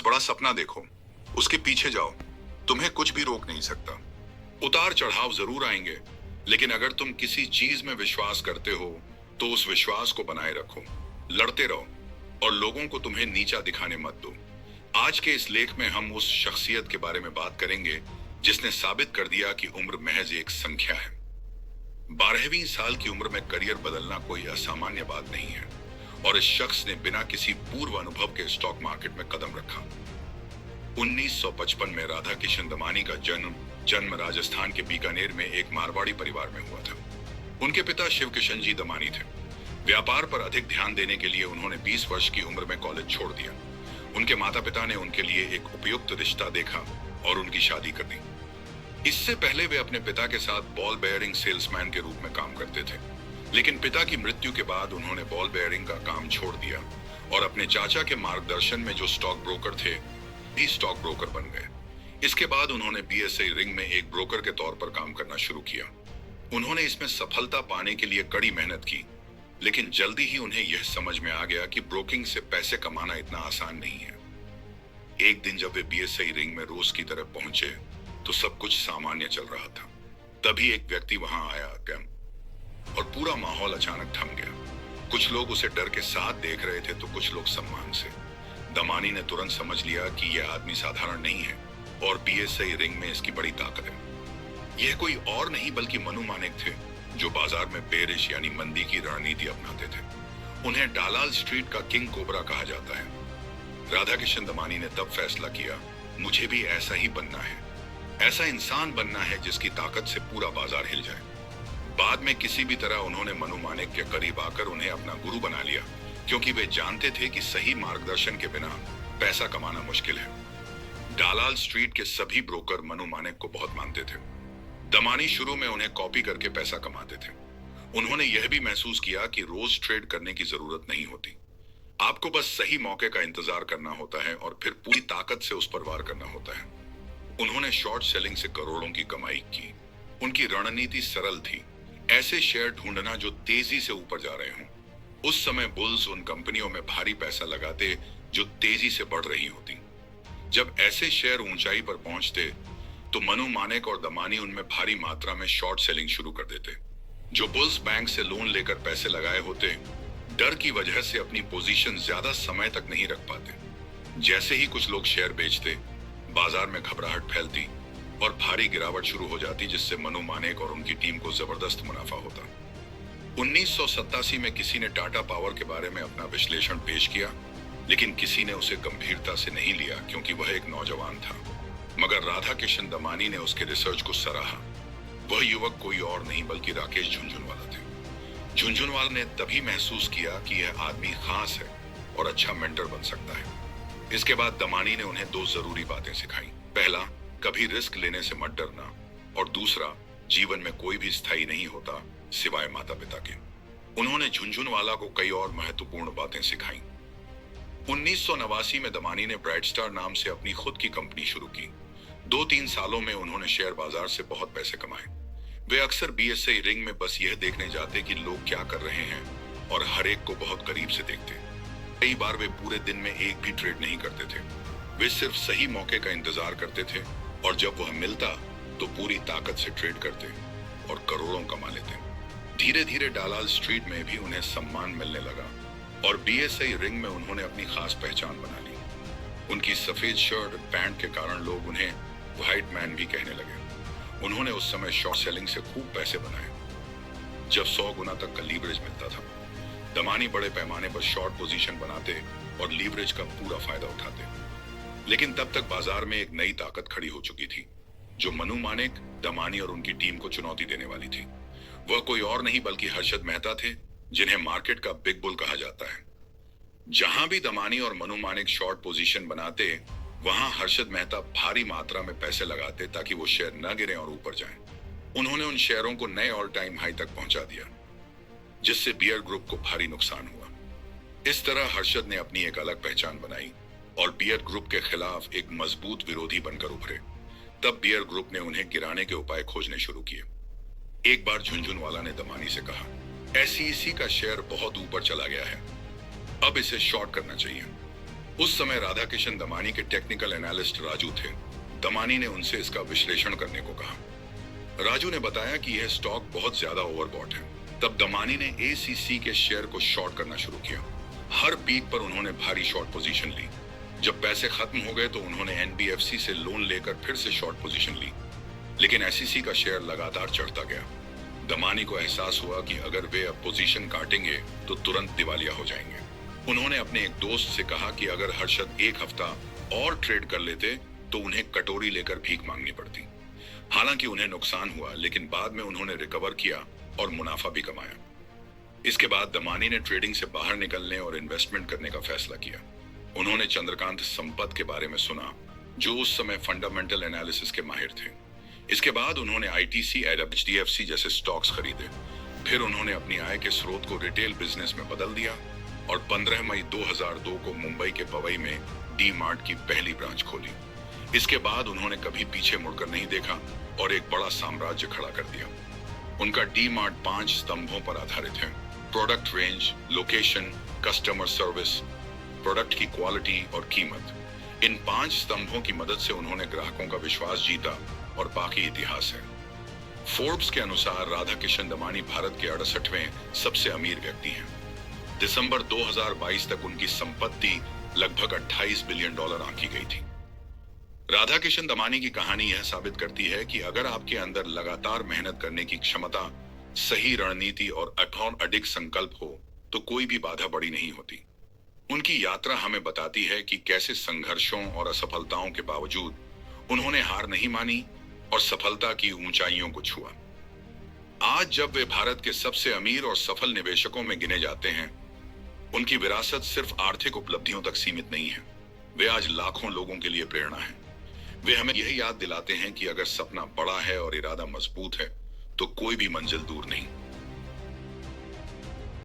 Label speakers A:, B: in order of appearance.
A: बड़ा सपना देखो, उसके पीछे जाओ, तुम्हें कुछ भी रोक नहीं सकता। उतार चढ़ाव जरूर आएंगे, लेकिन अगर तुम किसी चीज में विश्वास करते हो तो उस विश्वास को बनाए रखो, लड़ते रहो और लोगों को तुम्हें नीचा दिखाने मत दो। आज के इस लेख में हम उस शख्सियत के बारे में बात करेंगे जिसने साबित कर दिया कि उम्र महज एक संख्या है। 12वीं साल की उम्र में करियर बदलना कोई असामान्य बात नहीं है और इस शख्स ने बिना किसी पूर्व अनुभव के स्टॉक मार्केट में कदम रखा। 1955 में राधा किशन दमानी का जन्म राजस्थान के बीकानेर में एक मारवाड़ी परिवार में हुआ था। उनके पिता शिव किशन जी दमानी थे। व्यापार पर अधिक ध्यान देने के लिए उन्होंने 20 वर्ष की उम्र में कॉलेज छोड़ दिया। उनके माता पिता ने उनके लिए एक उपयुक्त रिश्ता देखा और उनकी शादी कर दी। इससे पहले वे अपने पिता के साथ बॉल बेयरिंग सेल्समैन के रूप में काम करते थे, लेकिन पिता की मृत्यु के बाद उन्होंने बॉल बेयरिंग का काम छोड़ दिया और अपने चाचा के मार्गदर्शन में जो स्टॉक ब्रोकर थे भी स्टॉक ब्रोकर बन गए। इसके बाद उन्होंने बीएसई रिंग में एक ब्रोकर के तौर पर काम करना शुरू किया। उन्होंने इसमें सफलता पाने के लिए कड़ी मेहनत की, लेकिन जल्दी ही उन्हें यह समझ में आ गया कि ब्रोकिंग से पैसे कमाना इतना आसान नहीं है। एक दिन जब वे बीएसई रिंग में रोज की तरफ पहुंचे तो सब कुछ सामान्य चल रहा था। तभी एक व्यक्ति वहां आया और पूरा माहौल अचानक थम गया। कुछ लोग उसे डर के साथ देख रहे थे तो कुछ लोग सम्मान से। दमानी ने तुरंत समझ लिया कि यह आदमी साधारण नहीं है और बीएसई रिंग में इसकी बड़ी ताकत है। यह कोई और नहीं बल्कि मनु मानेक थे, जो बाजार में बेरिश यानी मंदी की रणनीति अपनाते थे। उन्हें डालाल स्ट्रीट का किंग कोबरा कहा जाता है। राधा किशन दमानी ने तब फैसला किया, मुझे भी ऐसा ही बनना है, ऐसा इंसान बनना है जिसकी ताकत से पूरा बाजार हिल जाए। बाद में किसी भी तरह उन्होंने मनु मानेक के करीब आकर उन्हें अपना गुरु बना लिया, क्योंकि वे जानते थे कि सही मार्गदर्शन के बिना पैसा कमाना मुश्किल है। डालाल स्ट्रीट के सभी ब्रोकर मनु मानेक को बहुत मानते थे। दमानी शुरू में उन्हें कॉपी करके पैसा कमाते थे। उन्होंने यह भी महसूस किया कि रोज ट्रेड करने की जरूरत नहीं होती, आपको बस सही मौके का इंतजार करना होता है और फिर पूरी ताकत से उस पर वार करना होता है। उन्होंने शॉर्ट सेलिंग से करोड़ों की कमाई की। उनकी रणनीति सरल थी, ऐसे शेयर ढूंढना जो तेजी से ऊपर जा रहे हों। उस समय बुल्स उन कंपनियों में भारी पैसा लगाते जो तेजी से बढ़ रही होती। जब ऐसे शेयर ऊंचाई पर पहुंचते तो मनु मानेक और दमानी उनमें भारी मात्रा में शॉर्ट सेलिंग शुरू कर देते। जो बुल्स बैंक से लोन लेकर पैसे लगाए होते, डर की वजह से अपनी पोजीशन ज्यादा समय तक नहीं रख पाते। जैसे ही कुछ लोग शेयर बेचते, बाजार में घबराहट फैलती और भारी गिरावट शुरू हो जाती, जिससे मनु मानेक और उनकी टीम को जबरदस्त मुनाफा होता। 1987 में किसी ने टाटा पावर के बारे में अपना विश्लेषण पेश किया, लेकिन किसी ने उसे गंभीरता से नहीं लिया क्योंकि वह एक नौजवान था। मगर राधा किशन दमानी ने उसके रिसर्च को सराहा। वह युवक कोई और नहीं बल्कि राकेश झुनझुनवाला थे। झुनझुनवाला ने तभी महसूस किया कि यह आदमी खास है और अच्छा मेंटर बन सकता है। इसके बाद दमानी ने उन्हें 2 जरूरी बातें सिखाई। पहला, कभी रिस्क लेने से मत डरना, और दूसरा, जीवन में कोई भी स्थायी नहीं होता सिवाय माता पिता के। उन्होंने झुनझुनवाला को कई और महत्वपूर्ण बातें सिखाई। 1989 में दमानी ने ब्राइट स्टार नाम से अपनी खुद की कंपनी शुरू की। 2-3 सालों में उन्होंने शेयर बाजार से बहुत पैसे कमाए। वे अक्सर बीएसई रिंग में बस यह देखने जाते कि लोग क्या कर रहे हैं और हर एक को बहुत करीब से देखते। कई बार वे पूरे दिन में एक भी ट्रेड नहीं करते थे। वे सिर्फ सही मौके का इंतजार करते थे और जब वह मिलता तो पूरी ताकत से ट्रेड करते और करोड़ों कमा लेते। धीरे धीरे डालाल स्ट्रीट में भी उन्हें सम्मान मिलने लगा और बीएसई रिंग में उन्होंने अपनी खास पहचान बना ली। उनकी सफेद शर्ट और पैंट के कारण लोग उन्हें व्हाइट मैन भी कहने लगे। उन्होंने उस समय शॉर्ट सेलिंग से खूब पैसे बनाए, जब 100 गुना तक का लीवरेज मिलता था। दमानी बड़े पैमाने पर शॉर्ट पोजीशन बनाते और लीवरेज का पूरा फायदा उठाते। लेकिन तब तक बाजार में एक नई ताकत खड़ी हो चुकी थी, जो मनु मानेक, दमानी और उनकी टीम को चुनौती देने वाली थी। वह कोई और नहीं बल्कि हर्षद मेहता थे, जिन्हें मार्केट का बिग बुल कहा जाता है। जहां भी दमानी और मनु मानेक शॉर्ट पोजीशन बनाते, वहां हर्षद मेहता भारी मात्रा में पैसे लगाते ताकि वो शेयर न गिरे और ऊपर जाएं। उन्होंने उन शेयरों को नए ऑल टाइम हाई तक पहुंचा दिया, जिससे बियर ग्रुप को भारी नुकसान हुआ। इस तरह हर्षद ने अपनी एक अलग पहचान बनाई और बियर ग्रुप के खिलाफ एक मजबूत विरोधी बनकर उभरे। तब बियर ग्रुप ने उन्हें गिराने के उपाय खोजने शुरू किए। एक बार झुनझुनवाला ने दमानी से कहा, एसईसी का शेयर बहुत ऊपर चला गया है, अब इसे शॉर्ट करना चाहिए। उस समय राधा किशन दमानी के टेक्निकल एनालिस्ट राजू थे। दमानी ने उनसे इसका विश्लेषण करने को कहा। राजू ने बताया कि यह स्टॉक बहुत ज्यादा ओवरबॉट है। तब दमानी ने एसीसी के शेयर को शॉर्ट करना शुरू किया। हर पीक पर उन्होंने भारी शॉर्ट पोजीशन ली। जब पैसे खत्म हो गए तो उन्होंने एनबीएफसी से लोन लेकर फिर से शॉर्ट पोजीशन ली, लेकिन एसीसी का शेयर लगातार चढ़ता गया। दमानी को एहसास हुआ कि अगर वे अब पोजीशन काटेंगे तो तुरंत दिवालिया हो जाएंगे। उन्होंने अपने एक दोस्त से कहा कि अगर हर्षद एक हफ्ता और ट्रेड कर लेते तो उन्हें कटोरी लेकर भीख मांगनी पड़ती। हालांकि उन्हें नुकसान हुआ, लेकिन बाद में उन्होंने रिकवर किया और मुनाफा भी कमाया। इसके बाद दमानी ने ट्रेडिंग से बाहर निकलने और इन्वेस्टमेंट करने का फैसला किया। उन्होंने चंद्रकांत संपत के बारे में सुना, जो उस समय फंडामेंटल एनालिसिस के माहिर थे। इसके बाद उन्होंने आईटीसी, एचडीएफसी जैसे स्टॉक्स खरीदे। फिर उन्होंने अपनी आय के स्रोत को रिटेल बिजनेस में बदल दिया और 15 मई 2002 को मुंबई के पवई में डी मार्ट की पहली ब्रांच खोली। इसके बाद उन्होंने कभी पीछे मुड़कर नहीं देखा और एक बड़ा साम्राज्य खड़ा कर दिया। उनका डी मार्ट 5 स्तंभों पर आधारित है: product range, location, customer service, product की क्वालिटी और कीमत। इन 5 स्तंभों की मदद से उन्होंने ग्राहकों का विश्वास जीता और बाकी इतिहास है। फोर्ब्स के अनुसार राधा किशन दमानी भारत के 68वें सबसे अमीर व्यक्ति हैं। दिसंबर 2022 तक उनकी संपत्ति लगभग $28 बिलियन आंकी गई थी। राधा किशन दमानी की कहानी यह साबित करती है कि अगर आपके अंदर लगातार मेहनत करने की क्षमता, सही रणनीति और अडिग संकल्प हो तो कोई भी बाधा बड़ी नहीं होती। उनकी यात्रा हमें बताती है कि कैसे संघर्षों और असफलताओं के बावजूद उन्होंने हार नहीं मानी और सफलता की ऊंचाइयों को छुआ। आज जब वे भारत के सबसे अमीर और सफल निवेशकों में गिने जाते हैं, उनकी विरासत सिर्फ आर्थिक उपलब्धियों तक सीमित नहीं है। वे आज लाखों लोगों के लिए प्रेरणा है। वे हमें यह याद दिलाते हैं कि अगर सपना बड़ा है और इरादा मजबूत है तो कोई भी मंजिल दूर नहीं।